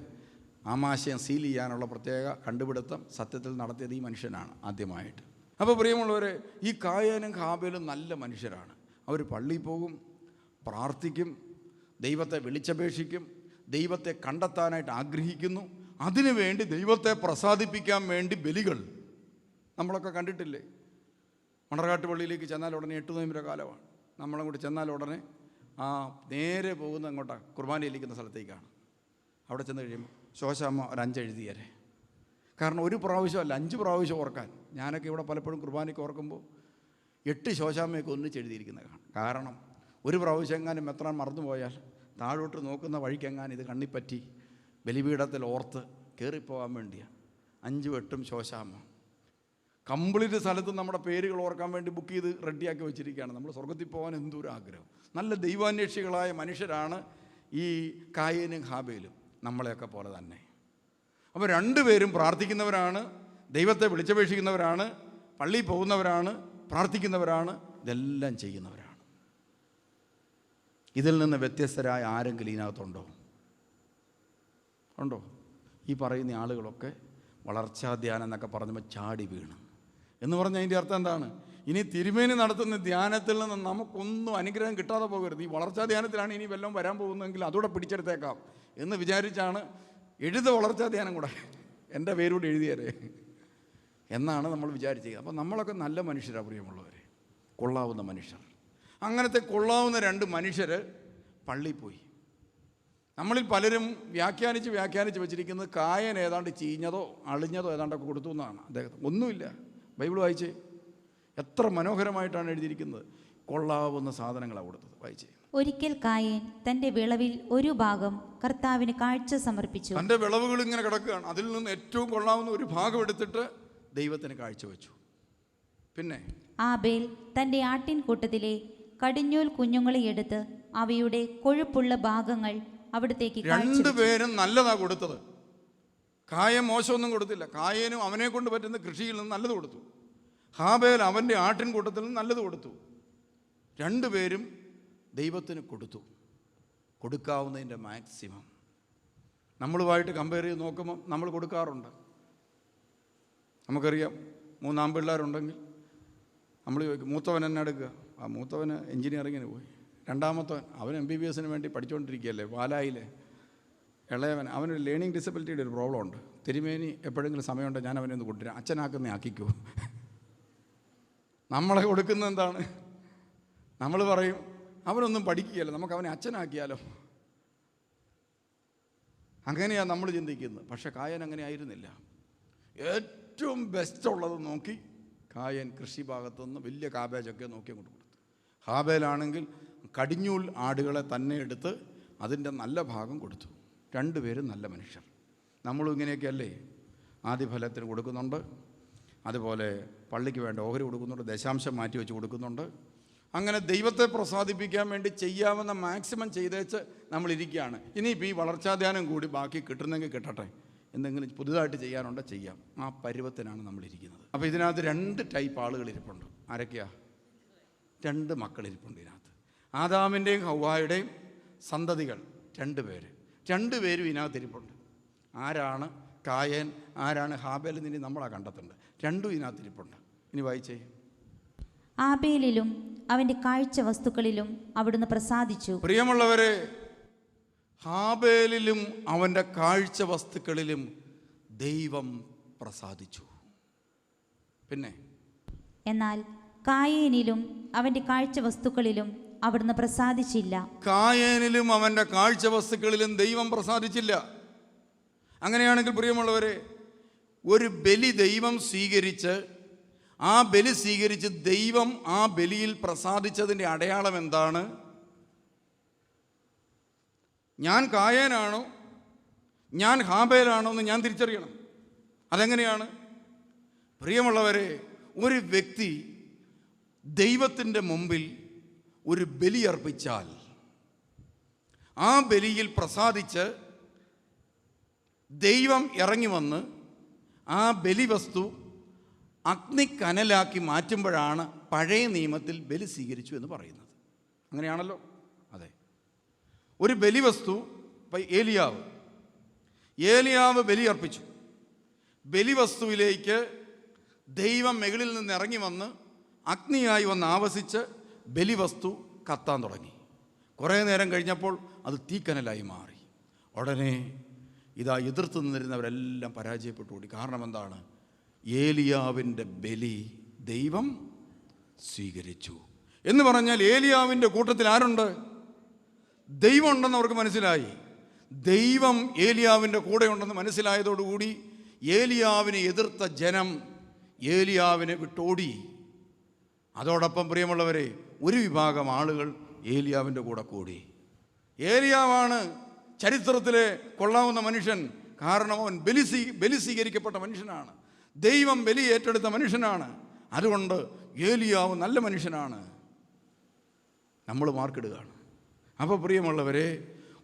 ആമാശയം സീൽ ചെയ്യാനുള്ള പ്രത്യേക കണ്ടുപിടുത്തം സത്യത്തിൽ നടത്തിയത് ഈ മനുഷ്യനാണ് ആദ്യമായിട്ട്. അപ്പോൾ പ്രിയമുള്ളവരെ, ഈ കായേനും ഹാബേലും നല്ല മനുഷ്യരാണ്. അവർ പള്ളിയിൽ പോകും, പ്രാർത്ഥിക്കും, ദൈവത്തെ വിളിച്ചപേക്ഷിക്കും, ദൈവത്തെ കണ്ടെത്താനായിട്ട് ആഗ്രഹിക്കുന്നു. അതിനുവേണ്ടി ദൈവത്തെ പ്രസാദിപ്പിക്കാൻ വേണ്ടി ബലികൾ നമ്മളൊക്കെ കണ്ടിട്ടില്ലേ? മണർകാട്ട് പള്ളിയിലേക്ക് ചെന്നാൽ ഉടനെ 8 നോയമ്പിൻ്റെ കാലമാണ്. നമ്മളങ്ങോട്ട് ചെന്നാൽ ഉടനെ നേരെ പോകുന്ന അങ്ങോട്ടാണ് കുർബാനയിലിരിക്കുന്ന സ്ഥലത്തേക്കാണ്. അവിടെ ചെന്ന് കഴിയുമ്പോൾ ശോശാമ്മ ഒരു 5 എഴുതിയേരെ. കാരണം ഒരു പ്രാവശ്യമല്ല 5 പ്രാവശ്യം ഓർക്കാൻ. ഞാനൊക്കെ ഇവിടെ പലപ്പോഴും കുർബാനയ്ക്ക് ഓർക്കുമ്പോൾ 8 ശോശാമ്മയൊക്കെ ഒന്നിച്ച് എഴുതിയിരിക്കുന്നതാണ്. കാരണം ഒരു പ്രാവശ്യം എങ്ങാനും മെത്രാൻ മറന്നുപോയാൽ താഴോട്ട് നോക്കുന്ന വഴിക്കെങ്ങാനും ഇത് കണ്ണിപ്പറ്റി ബലിപീഠത്തിൽ ഓർത്ത് കയറിപ്പോകാൻ വേണ്ടിയാണ് 5 8 ശോശാമ്മ. കംപ്ലീറ്റ് സ്ഥലത്തും നമ്മുടെ പേരുകൾ ഓർക്കാൻ വേണ്ടി ബുക്ക് ചെയ്ത് റെഡിയാക്കി വെച്ചിരിക്കുകയാണ്. നമ്മൾ സ്വർഗത്തിൽ പോകാൻ എന്തൊരു ആഗ്രഹം. നല്ല ദൈവാന്വേഷികളായ മനുഷ്യരാണ് ഈ കായേനും ഹാബേലും, നമ്മളെയൊക്കെ പോലെ തന്നെ. അപ്പോൾ 2 പേരും പ്രാർത്ഥിക്കുന്നവരാണ്, ദൈവത്തെ വിളിച്ചപേക്ഷിക്കുന്നവരാണ്, പള്ളിയിൽ പോകുന്നവരാണ്, പ്രാർത്ഥിക്കുന്നവരാണ്, ഇതെല്ലാം ചെയ്യുന്നവരാണ്. ഇതിൽ നിന്ന് വ്യത്യസ്തരായ ആരെങ്കിലും ഇതിനകത്തുണ്ടോ? ഉണ്ടോ? ഈ പറയുന്ന ആളുകളൊക്കെ വളർച്ചാധ്യാനം എന്നൊക്കെ പറഞ്ഞപ്പോൾ ചാടി വീണ് എന്ന് പറഞ്ഞാൽ അതിൻ്റെ അർത്ഥം എന്താണ്? ഇനി തിരുമേനി നടത്തുന്ന ധ്യാനത്തിൽ നിന്ന് നമുക്കൊന്നും അനുഗ്രഹം കിട്ടാതെ പോകരുത്. ഈ വളർച്ചാ ധ്യാനത്തിലാണ് ഇനി വല്ലതും വരാൻ പോകുന്നതെങ്കിൽ അതോടെ പിടിച്ചെടുത്തേക്കാം എന്ന് വിചാരിച്ചാണ് വളർച്ചാ ധ്യാനം കൂടെ എൻ്റെ പേരോട് എഴുതിയാലേ എന്നാണ് നമ്മൾ വിചാരിച്ചത്. അപ്പോൾ നമ്മളൊക്കെ നല്ല മനുഷ്യരാണ് പ്രിയമുള്ളവരെ, കൊള്ളാവുന്ന മനുഷ്യർ. അങ്ങനത്തെ കൊള്ളാവുന്ന 2 മനുഷ്യർ പള്ളിയിൽ പോയി. നമ്മളിൽ പലരും വ്യാഖ്യാനിച്ച് വെച്ചിരിക്കുന്നത് കായൻ ഏതാണ്ട് ചീഞ്ഞതോ അളിഞ്ഞതോ ഏതാണ്ടൊക്കെ കൊടുത്തു എന്നാണ്. അദ്ദേഹത്തിന് ഒന്നുമില്ല. ബൈബിൾ വായിച്ചേ, എത്ര മനോഹരമായിട്ടാണ് എഴുതിയിരിക്കുന്നത്. കൊള്ളാവുന്ന സാധനങ്ങളാണ് കൊടുത്തത്. വായിച്ചേ. ഒരിക്കൽ കായേൻ തന്റെ വിളവിൽ ഒരു ഭാഗം കർത്താവിന് കാഴ്ച സമർപ്പിച്ചു. തൻ്റെ വിളവുകൾ ഇങ്ങനെ കിടക്കുകയാണ്, അതിൽ നിന്ന് ഏറ്റവും കൊള്ളാവുന്ന ഒരു ഭാഗം എടുത്തിട്ട് ദൈവത്തിന് കാഴ്ച വെച്ചു. പിന്നെ ആബേൽ തന്റെ ആട്ടിൻകൂട്ടത്തിലെ കടിഞ്ഞൂൽ കുഞ്ഞുങ്ങളെ എടുത്ത് അവയുടെ കൊഴുപ്പുള്ള ഭാഗങ്ങൾ അവിടത്തേക്ക് 2 പേരും നല്ലതാ കൊടുത്തത്. കായം മോശമൊന്നും കൊടുത്തില്ല. കായേനും അവനെ കൊണ്ട് പറ്റുന്ന കൃഷിയിൽ നിന്ന് നല്ലത് കൊടുത്തു. ഹാബേൽ അവൻ്റെ ആട്ടിൻകൂട്ടത്തിൽ നിന്ന് നല്ലത് കൊടുത്തു. 2 പേരും ദൈവത്തിന് കൊടുത്തു, കൊടുക്കാവുന്നതിൻ്റെ മാക്സിമം. നമ്മളുമായിട്ട് കമ്പയർ ചെയ്ത് നോക്കുമ്പോൾ നമ്മൾ കൊടുക്കാറുണ്ട്. നമുക്കറിയാം, 3 ആൺപിള്ളേരുണ്ടെങ്കിൽ നമ്മൾ ചോദിക്കും മൂത്തവൻ എന്നെ എടുക്കുക. മൂത്തവന് എൻജിനീയറിങ്ങിന് പോയി. 2ാമത്തവൻ അവൻ MBBS വേണ്ടി പഠിച്ചുകൊണ്ടിരിക്കുകയല്ലേ പാലായിലെ. ഇളയവൻ അവനൊരു ലേണിംഗ് ഡിസബിലിറ്റിയുടെ ഒരു പ്രോബ്ലം ഉണ്ട്. തിരുമേനി എപ്പോഴെങ്കിലും സമയമുണ്ടോ ഞാൻ അവനെ ഒന്ന് കൊണ്ടുവരാം, അച്ഛനാക്കുന്ന ആക്കിക്കോ. നമ്മളെ കൊടുക്കുന്നത് എന്താണ്? നമ്മൾ പറയും അവനൊന്നും പഠിക്കുകയല്ല, നമുക്ക് അവനെ അച്ഛനാക്കിയാലോ. അങ്ങനെയാണ് നമ്മൾ ചിന്തിക്കുന്നത്. പക്ഷെ കായൻ അങ്ങനെ ആയിരുന്നില്ല. ഏറ്റവും ബെസ്റ്റുള്ളത് നോക്കി കായൻ കൃഷി ഭാഗത്തുനിന്ന് വലിയ കാബേജൊക്കെ നോക്കി അങ്ങോട്ട് കൊടുത്തു. ഹാബേലാണെങ്കിൽ കടിഞ്ഞൂൽ ആടുകളെ തന്നെ എടുത്ത് അതിൻ്റെ നല്ല ഭാഗം കൊടുത്തു. 2 പേരും നല്ല മനുഷ്യർ. നമ്മളും ഇങ്ങനെയൊക്കെയല്ലേ? ആദ്യഫലത്തിന് കൊടുക്കുന്നുണ്ട്, അതുപോലെ പള്ളിക്ക് വേണ്ട ഓഹരി കൊടുക്കുന്നുണ്ട്, ദശാംശം മാറ്റി വെച്ച് കൊടുക്കുന്നുണ്ട്. അങ്ങനെ ദൈവത്തെ പ്രസാദിപ്പിക്കാൻ വേണ്ടി ചെയ്യാവുന്ന മാക്സിമം ചെയ്തേച്ച് നമ്മളിരിക്കുകയാണ്. ഇനിയിപ്പോൾ ഈ വളർച്ചാധ്യാനം കൂടി ബാക്കി കിട്ടുന്നെങ്കിൽ കിട്ടട്ടെ, എന്തെങ്കിലും പുതുതായിട്ട് ചെയ്യാനുണ്ടോ ചെയ്യാം. ആ പരുവത്തിനാണ് നമ്മളിരിക്കുന്നത്. അപ്പോൾ ഇതിനകത്ത് 2 ടൈപ്പ് ആളുകൾ ഇരിപ്പുണ്ട്. ആരൊക്കെയാ? 2 മക്കളിരിപ്പുണ്ട് ഇതിനകത്ത്. ആദാമിൻ്റെയും ഹവ്വായുടെയും സന്തതികൾ 2 പേര്. 2 പേരും ഇതിനകത്തിരിപ്പുണ്ട്. ആരാണ് കായൻ, ആരാണ് ഹാബേൽ എന്ന് നമ്മളാ കണ്ടെത്തുന്നത്. 2 ഇതിനകത്തിരിപ്പുണ്ട്. ഇനി വായിച്ചേ. ആബേലിലും അവന്റെ കാഴ്ച വസ്തുക്കളിലും അവിടുന്ന് പ്രസാദിച്ചു. പ്രിയമുള്ളവരെ, ഹാബേലിലും അവൻ്റെ കാഴ്ച വസ്തുക്കളിലും ദൈവം പ്രസാദിച്ചു. പിന്നെ എന്നാൽ കായേനിലും അവന്റെ കാഴ്ച വസ്തുക്കളിലും അവിടുന്ന് പ്രസാദിച്ചില്ല. കായേനിലും അവൻ്റെ കാഴ്ച വസ്തുക്കളിലും ദൈവം പ്രസാദിച്ചില്ല. അങ്ങനെയാണെങ്കിൽ പ്രിയമുള്ളവരെ, ഒരു ബലി ദൈവം സ്വീകരിച്ച് ആ ബലി സ്വീകരിച്ച് ദൈവം ആ ബലിയിൽ പ്രസാദിച്ചതിൻ്റെ അടയാളം എന്താണ്? ഞാൻ കായേനാണോ ഞാൻ ഹാബേലാണോ എന്ന് ഞാൻ തിരിച്ചറിയണം. അതെങ്ങനെയാണ്? പ്രിയമുള്ളവരെ, ഒരു വ്യക്തി ദൈവത്തിൻ്റെ മുമ്പിൽ ഒരു ബലി അർപ്പിച്ചാൽ ആ ബലിയിൽ പ്രസാദിച്ച് ദൈവം ഇറങ്ങി വന്ന് ആ ബലിവസ്തു അഗ്നിക്കനലാക്കി മാറ്റുമ്പോഴാണ് പഴയ നിയമത്തിൽ ബലി സ്വീകരിച്ചു എന്ന് പറയുന്നത്. അങ്ങനെയാണല്ലോ? അതെ. ഒരു ബലിവസ്തു, ഏലിയാവ് ബലി അർപ്പിച്ചു. ബലിവസ്തുവിലേക്ക് ദൈവം മുകളിൽ നിന്ന് ഇറങ്ങി വന്ന് അഗ്നിയായി വന്ന് ആവസിച്ച് ബലിവസ്തു കത്താൻ തുടങ്ങി. കുറേ നേരം കഴിഞ്ഞപ്പോൾ അത് തീക്കനലായി മാറി. ഉടനെ ഇതാ എതിർത്ത് നിന്നിരുന്നവരെല്ലാം പരാജയപ്പെട്ടു കൂടി. കാരണം എന്താണ്? ഏലിയാവിൻ്റെ ബലി ദൈവം സ്വീകരിച്ചു എന്ന് പറഞ്ഞാൽ ഏലിയാവിൻ്റെ കൂട്ടത്തിൽ ആരുണ്ട്? ദൈവം ഉണ്ടെന്ന് അവർക്ക് മനസ്സിലായി. ദൈവം ഏലിയാവിൻ്റെ കൂടെ ഉണ്ടെന്ന് മനസ്സിലായതോടുകൂടി ഏലിയാവിനെ എതിർത്ത ജനം ഏലിയാവിനെ വിട്ടോടി. അതോടൊപ്പം പ്രിയമുള്ളവരെ, ഒരു വിഭാഗം ആളുകൾ ഏലിയാവിൻ്റെ കൂടെ കൂടി. ഏലിയാവാണ് ചരിത്രത്തിലെ കൊള്ളാവുന്ന മനുഷ്യൻ. കാരണം അവൻ ബലി സ്വീകരിക്കപ്പെട്ട മനുഷ്യനാണ്. ദൈവം ബലി ഏറ്റെടുത്ത മനുഷ്യനാണ്. അതുകൊണ്ട് ഏലിയാവ് നല്ല മനുഷ്യനാണ്. നമ്മൾ മാർക്കിടുകയാണ്. അപ്പോൾ പ്രിയമുള്ളവരെ,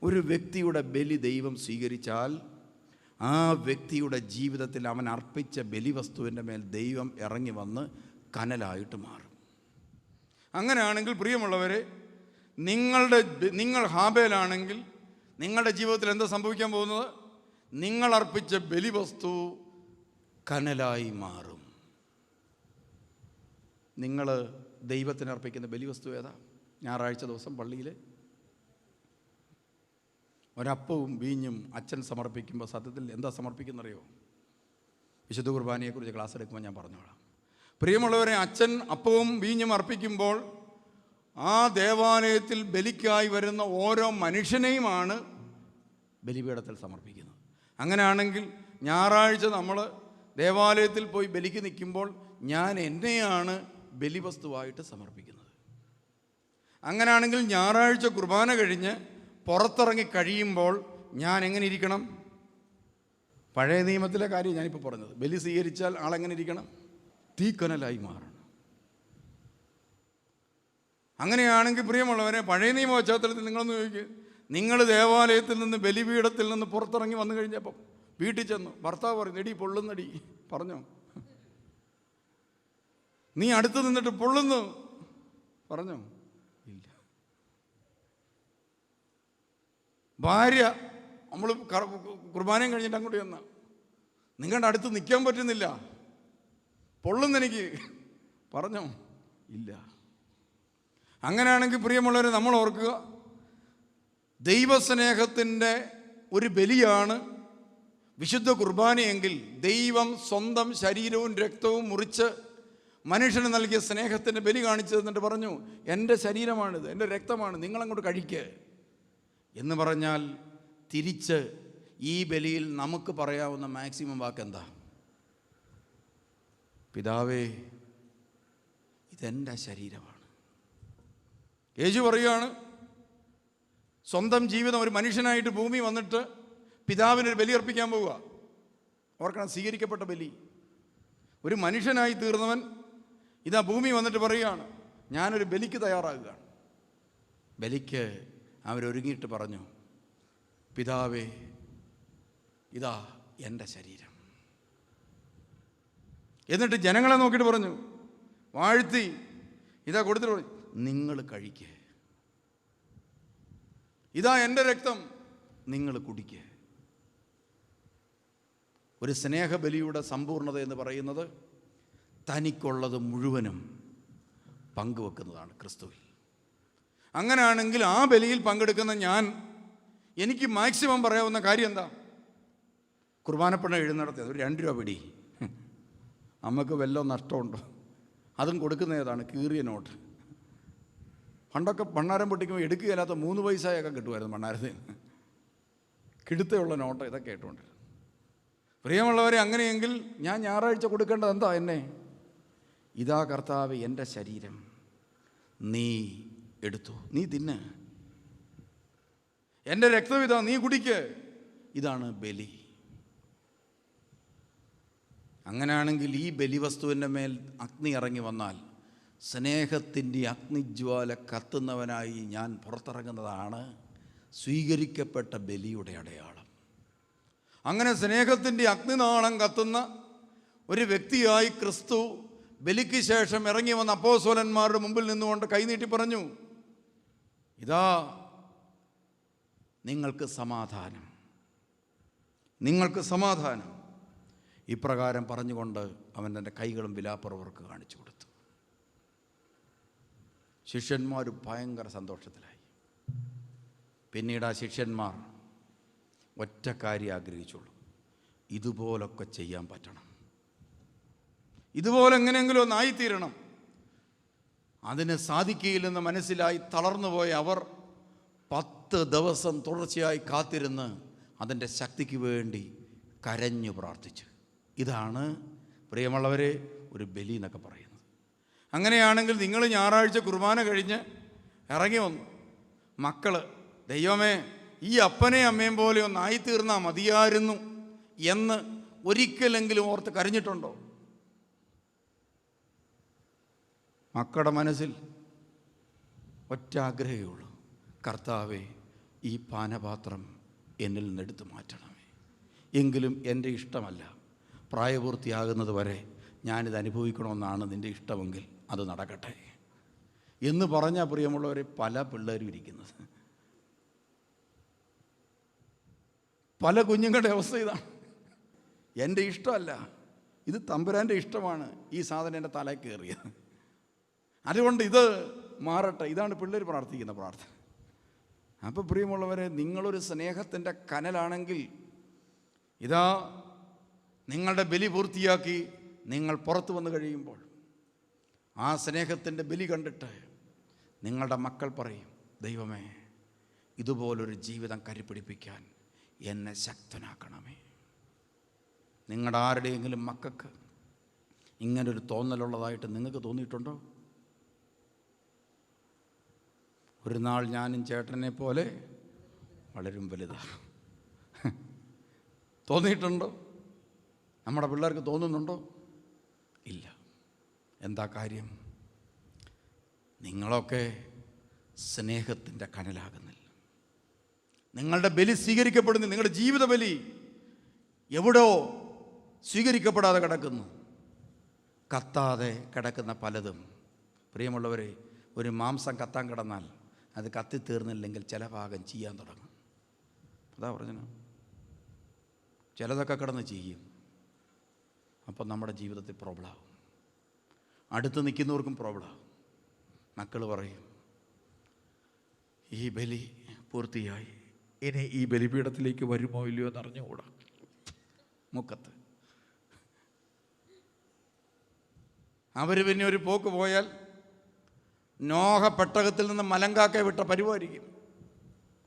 ഒരു വ്യക്തിയുടെ ബലി ദൈവം സ്വീകരിച്ചാൽ ആ വ്യക്തിയുടെ ജീവിതത്തിൽ അവൻ അർപ്പിച്ച ബലിവസ്തുവിൻ്റെ മേൽ ദൈവം ഇറങ്ങി വന്ന് കനലായിട്ട് മാറും. അങ്ങനെയാണെങ്കിൽ പ്രിയമുള്ളവരെ, നിങ്ങൾ ഹാബേലാണെങ്കിൽ നിങ്ങളുടെ ജീവിതത്തിൽ എന്താ സംഭവിക്കാൻ പോകുന്നത്? നിങ്ങൾ അർപ്പിച്ച ബലിവസ്തു കനലായി മാറും. നിങ്ങൾ ദൈവത്തിന് അർപ്പിക്കുന്ന ബലിവസ്തു ഏതാ? ഞായറാഴ്ച ദിവസം പള്ളിയിൽ ഒരപ്പവും വീഞ്ഞും അച്ഛൻ സമർപ്പിക്കുമ്പോൾ സത്യത്തിൽ എന്താ സമർപ്പിക്കുന്നറിയോ? വിശുദ്ധ കുർബാനയെക്കുറിച്ച് ക്ലാസ് എടുക്കുമ്പോൾ ഞാൻ പറഞ്ഞോളാം. പ്രിയമുള്ളവരെ, അച്ഛൻ അപ്പവും വീഞ്ഞും അർപ്പിക്കുമ്പോൾ ആ ദേവാലയത്തിൽ ബലിക്കായി വരുന്ന ഓരോ മനുഷ്യനെയുമാണ് ബലിപീഠത്തിൽ സമർപ്പിക്കുന്നത്. അങ്ങനെയാണെങ്കിൽ ഞായറാഴ്ച നമ്മൾ ദേവാലയത്തിൽ പോയി ബലിക്ക് നിൽക്കുമ്പോൾ ഞാൻ എന്നെയാണ് ബലിവസ്തുവായിട്ട് സമർപ്പിക്കുന്നത്. അങ്ങനെയാണെങ്കിൽ ഞായറാഴ്ച കുർബാന കഴിഞ്ഞ് പുറത്തിറങ്ങി കഴിയുമ്പോൾ ഞാൻ എങ്ങനെ ഇരിക്കണം? പഴയ നിയമത്തിലെ കാര്യം ഞാനിപ്പോൾ പറഞ്ഞത്. ബലി സ്വീകരിച്ചാൽ ആളെങ്ങനെ ഇരിക്കണം? തീക്കനലായി മാറണം. അങ്ങനെയാണെങ്കിൽ പ്രിയമുള്ളവരെ, പഴയ നിയമ പശ്ചാത്തലത്തിൽ നിങ്ങളൊന്ന് ചോദിക്കുക. നിങ്ങൾ ദേവാലയത്തിൽ നിന്ന് ബലിപീഠത്തിൽ നിന്ന് പുറത്തിറങ്ങി വന്നു കഴിഞ്ഞപ്പം വീട്ടിൽ ചെന്നു, ഭർത്താവ് പറഞ്ഞു, എടി പൊള്ളുന്നടി. പറഞ്ഞോ? നീ അടുത്ത് നിന്നിട്ട് പൊള്ളുന്നു പറഞ്ഞോ? ഇല്ല. ഭാര്യ, നമ്മൾ കുർബാനയും കഴിഞ്ഞിട്ട് അങ്ങോട്ട് ചെന്ന, നിങ്ങളുടെ അടുത്ത് നിൽക്കാൻ പറ്റുന്നില്ല, പൊള്ളുന്നെനിക്ക് പറഞ്ഞോ? ഇല്ല. അങ്ങനെയാണെങ്കിൽ പ്രിയമുള്ളവരെ, നമ്മൾ ഓർക്കുക, ദൈവസ്നേഹത്തിൻ്റെ ഒരു ബലിയാണ് വിശുദ്ധ കുർബാനയെങ്കിൽ ദൈവം സ്വന്തം ശരീരവും രക്തവും മുറിച്ച് മനുഷ്യന് നൽകിയ സ്നേഹത്തിൻ്റെ ബലി കാണിച്ചു തന്നിട്ട് പറഞ്ഞു, എൻ്റെ ശരീരമാണിത്, എൻ്റെ രക്തമാണ്, നിങ്ങളങ്ങോട്ട് കഴിക്കുക എന്ന് പറഞ്ഞാൽ തിരിച്ച് ഈ ബലിയിൽ നമുക്ക് പറയാവുന്ന മാക്സിമം വാക്കെന്താ? പിതാവേ, ഇതെൻ്റെ ശരീരമാണ്. യേശു പറയുകയാണ്, സ്വന്തം ജീവിതം ഒരു മനുഷ്യനായിട്ട് ഭൂമി വന്നിട്ട് പിതാവിനൊരു ബലി അർപ്പിക്കാൻ പോവുക. ഓർക്കണം, സ്വീകരിക്കപ്പെട്ട ബലി. ഒരു മനുഷ്യനായി തീർന്നവൻ ഇതാ ഭൂമി വന്നിട്ട് പറയുകയാണ്, ഞാനൊരു ബലിക്ക് തയ്യാറാകുകയാണ്. ബലിക്ക് അവരൊരുങ്ങിയിട്ട് പറഞ്ഞു, പിതാവേ, ഇതാ എൻ്റെ ശരീരം. എന്നിട്ട് ജനങ്ങളെ നോക്കിയിട്ട് പറഞ്ഞു, വാഴ്ത്തി ഇതാ കൊടുത്തിട്ട് പറഞ്ഞു, നിങ്ങൾ കഴിക്കുക. ഇതാ എൻ്റെ രക്തം, നിങ്ങൾ കുടിക്കുക. ഒരു സ്നേഹബലിയുടെ സമ്പൂർണ്ണത എന്ന് പറയുന്നത് തനിക്കുള്ളത് മുഴുവനും പങ്കുവെക്കുന്നതാണ് ക്രിസ്തുവിൽ. അങ്ങനെയാണെങ്കിൽ ആ ബലിയിൽ പങ്കെടുക്കുന്ന എനിക്ക് മാക്സിമം പറയാവുന്ന കാര്യം എന്താ? കുർബാനപ്പണ എഴുന്നടത്തി അതൊരു 2 രൂപ പിടി, നമുക്ക് വല്ലതും നഷ്ടമുണ്ടോ? അതും കൊടുക്കുന്ന ഏതാണ്? കീറിയ നോട്ട്. പണ്ടൊക്കെ ഭണ്ണാരം പൊട്ടിക്കുമ്പോൾ എടുക്കുകയില്ലാത്ത 3 പൈസയൊക്കെ കിട്ടുമായിരുന്നു ഭണ്ണാരത്തിൽ. കിടുത്തയുള്ള നോട്ട് ഇതൊക്കെ കേട്ടുകൊണ്ട്. പ്രിയമുള്ളവരെ, അങ്ങനെയെങ്കിൽ ഞാൻ ഞായറാഴ്ച കൊടുക്കേണ്ടത് എന്താ? എന്നെ ഇതാ കർത്താവ് എൻ്റെ ശരീരം, നീ എടുത്തു, നീ തിന്ന്. എൻ്റെ രക്തം ഇതാ, നീ കുടിക്ക്. ഇതാണ് ബലി. അങ്ങനെയാണെങ്കിൽ ഈ ബലിവസ്തുവിൻ്റെ മേൽ അഗ്നി ഇറങ്ങി വന്നാൽ സ്നേഹത്തിൻ്റെ അഗ്നിജ്വാല കത്തുന്നവനായി ഞാൻ പുറത്തിറങ്ങുന്നതാണ് സ്വീകരിക്കപ്പെട്ട ബലിയുടെ അടയാളം. അങ്ങനെ സ്നേഹത്തിൻ്റെ അഗ്നിനാളം കത്തുന്ന ഒരു വ്യക്തിയായി ക്രിസ്തു ബലിക്ക് ശേഷം ഇറങ്ങി വന്ന അപ്പോസ്തലന്മാരുടെ മുമ്പിൽ നിന്നുകൊണ്ട് കൈനീട്ടി പറഞ്ഞു, ഇതാ നിങ്ങൾക്ക് സമാധാനം, നിങ്ങൾക്ക് സമാധാനം. ഇപ്രകാരം പറഞ്ഞുകൊണ്ട് അവൻ തൻ്റെ കൈകളും വിലാപ്പുറവർക്ക് കാണിച്ചു കൊടുത്തു. ശിഷ്യന്മാർ ഭയങ്കര സന്തോഷത്തിലായി. പിന്നീട് ആ ശിഷ്യന്മാർ ഒറ്റ കാര്യം ആഗ്രഹിച്ചുള്ളൂ, ഇതുപോലൊക്കെ ചെയ്യാൻ പറ്റണം, ഇതുപോലെ എങ്ങനെയെങ്കിലും ഒന്നായിത്തീരണം. അതിന് സാധിക്കുകയില്ലെന്ന് മനസ്സിലായി തളർന്നുപോയ അവർ 10 ദിവസം തുടർച്ചയായി കാത്തിരുന്ന് അതിൻ്റെ ശക്തിക്ക് വേണ്ടി കരഞ്ഞു പ്രാർത്ഥിച്ചു. ഇതാണ് പ്രിയമുള്ളവരെ ഒരു ബലി എന്നൊക്കെ പറയുന്നത്. അങ്ങനെയാണെങ്കിൽ നിങ്ങൾ ഞായറാഴ്ച കുർബാന കഴിഞ്ഞ് ഇറങ്ങി വന്നു, മക്കൾ ദൈവമേ ഈ അപ്പനെയും അമ്മയും പോലെ ഒന്നായിത്തീർന്നാൽ മതിയായിരുന്നു എന്ന് ഒരിക്കലെങ്കിലും ഓർത്ത് കരഞ്ഞിട്ടുണ്ടോ? മക്കളുടെ മനസ്സിൽ ഒറ്റ ആഗ്രഹമേ ഉള്ളൂ, കർത്താവേ ഈ പാനപാത്രം എന്നിൽ നിന്നെടുത്ത് മാറ്റണമേ, എങ്കിലും എൻ്റെ ഇഷ്ടമല്ല, പ്രായപൂർത്തിയാകുന്നത് വരെ ഞാനിത് അനുഭവിക്കണമെന്നാണ് നിൻ്റെ ഇഷ്ടമെങ്കിൽ അത് നടക്കട്ടെ എന്ന് പറഞ്ഞാൽ പ്രിയമുള്ളവരെ പല പിള്ളേരും ഇരിക്കുന്നത്. പല കുഞ്ഞുങ്ങളുടെ അവസ്ഥ ഇതാണ്, എൻ്റെ ഇഷ്ടമല്ല, ഇത് തമ്പുരാൻ്റെ ഇഷ്ടമാണ്, ഈ സാധനം എൻ്റെ തലയിൽ കയറിയത്, അതുകൊണ്ട് ഇത് മാറട്ടെ. ഇതാണ് പിള്ളേർ പ്രാർത്ഥിക്കുന്ന പ്രാർത്ഥന. അപ്പോൾ പ്രിയമുള്ളവരെ, നിങ്ങളൊരു സ്നേഹത്തിൻ്റെ കനലാണെങ്കിൽ ഇതാ നിങ്ങളുടെ ബലി പൂർത്തിയാക്കി നിങ്ങൾ പുറത്തു വന്നു കഴിയുമ്പോൾ ആ സ്നേഹത്തിൻ്റെ ബലി കണ്ടിട്ട് നിങ്ങളുടെ മക്കൾ പറയും, ദൈവമേ ഇതുപോലൊരു ജീവിതം കരുപിടിപ്പിക്കാൻ എന്നെ ശക്തനാക്കണമേ. നിങ്ങളുടെ ആരുടെയെങ്കിലും മക്കൾക്ക് ഇങ്ങനൊരു തോന്നലുള്ളതായിട്ട് നിങ്ങൾക്ക് തോന്നിയിട്ടുണ്ടോ? ഒരു നാൾ ഞാനും ചേട്ടനെ പോലെ വളരും വലുതാണ് തോന്നിയിട്ടുണ്ടോ? നമ്മുടെ പിള്ളേർക്ക് തോന്നുന്നുണ്ടോ? ഇല്ല. എന്താ കാര്യം? നിങ്ങളൊക്കെ സ്നേഹത്തിൻ്റെ കനലാകുന്നില്ല. നിങ്ങളുടെ ബലി സ്വീകരിക്കപ്പെടുന്നില്ല. നിങ്ങളുടെ ജീവിത ബലി എവിടോ സ്വീകരിക്കപ്പെടാതെ കിടക്കുന്നു. കത്താതെ കിടക്കുന്ന പലതും. പ്രിയമുള്ളവരെ, ഒരു മാംസം കത്താൻ കിടന്നാൽ അത് കത്തിത്തീർന്നില്ലെങ്കിൽ ചില ഭാഗം ചെയ്യാൻ തുടങ്ങും. അതാ പറഞ്ഞു, ചിലതൊക്കെ കിടന്ന് ചെയ്യും. അപ്പം നമ്മുടെ ജീവിതത്തിൽ പ്രോബ്ലമാകും, അടുത്ത് നിൽക്കുന്നവർക്കും പ്രോബ്ലമാകും. മക്കൾ പറയും, ഈ ബലി പൂർത്തിയായി, ഇനി ഈ ബലിപീഠത്തിലേക്ക് വരുമോ ഇല്ലയോ എന്നറിഞ്ഞുകൂടാ. മുക്കത്ത് അവർ പിന്നെ ഒരു പോക്ക് പോയാൽ നോഹ പെട്ടകത്തിൽ നിന്ന് മലങ്കാക്ക വിട്ട പരിപാടിക്കും.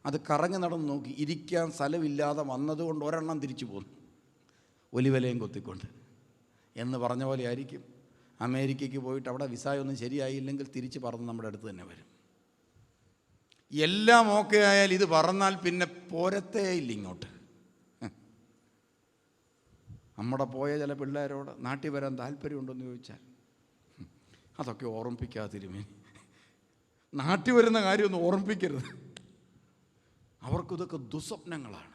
അത് കറങ്ങി നടന്ന് നോക്കി, ഇരിക്കാൻ സ്ഥലമില്ലാതെ വന്നതുകൊണ്ട് ഒരെണ്ണം തിരിച്ചു പോന്നു, ഒലിവലയും കൊത്തിക്കൊണ്ട് എന്ന് പറഞ്ഞ പോലെ ആയിരിക്കും. അമേരിക്കയ്ക്ക് പോയിട്ട് അവിടെ വിസയൊന്നും ശരിയായില്ലെങ്കിൽ തിരിച്ച് പറന്ന് നമ്മുടെ അടുത്ത് തന്നെ വരും. എല്ലാം ഓക്കെ ആയാൽ ഇത് പറന്നാൽ പിന്നെ പോരത്തേ ഇല്ല ഇങ്ങോട്ട്. നമ്മുടെ പോയ ചില പിള്ളേരോട് നാട്ടിൽ വരാൻ താല്പര്യമുണ്ടെന്ന് ചോദിച്ചാൽ അതൊക്കെ ഓർമ്മിപ്പിക്കാതിരുമേ. നാട്ടിൽ വരുന്ന കാര്യമൊന്നും ഓർമ്മിപ്പിക്കരുത്. അവർക്കിതൊക്കെ ദുസ്വപ്നങ്ങളാണ്.